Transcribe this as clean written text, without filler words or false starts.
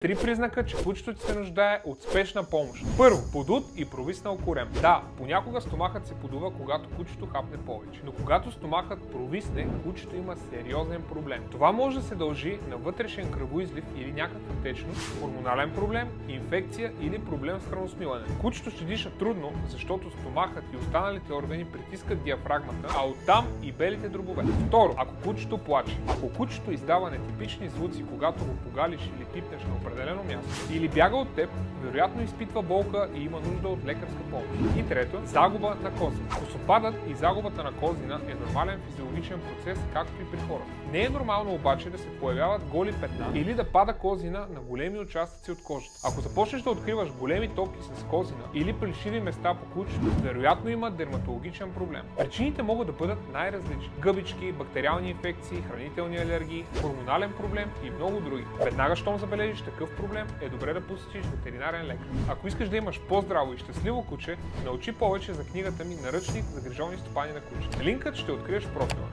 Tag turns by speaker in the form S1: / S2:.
S1: Три признака, че кучето ти се нуждае от спешна помощ. Първо, подут и провиснал корем. Да, понякога стомахът се подува, когато кучето хапне повече. Но когато стомахът провисне, кучето има сериозен проблем. Това може да се дължи на вътрешен кръвоизлив или някаква течност, хормонален проблем, инфекция или проблем с храносмилане. Кучето ще диша трудно, защото стомахът и останалите органи притискат диафрагмата, а оттам и белите дробове. Второ, ако кучето плаче. Ако кучето издава нетипични звуци, когато го погалиш или пипнеш на определено място, или бяга от теб, вероятно изпитва болка и има нужда от лекарска помощ. И трето, загуба на козина. Косопадът и загубата на козина е нормален физиологичен процес, както и при хората. Не е нормално обаче да се появяват голи петна или да пада козина на големи участъци от кожата. Ако започнеш да откриваш големи топки с козина или плешиви места по кучето, вероятно има дерматологичен проблем. Причините могат да бъдат най-различни. Гъбички, бактериални инфекции, хранителни алергии, хормонален проблем и много други. Веднага, щом забележиш такъв проблем, е добре да посетиш ветеринарен лекар. Ако искаш да имаш по-здраво и щастливо куче, научи повече за книгата ми Наръчник за грижовни стопани на куче. Линкът ще откриеш в профила.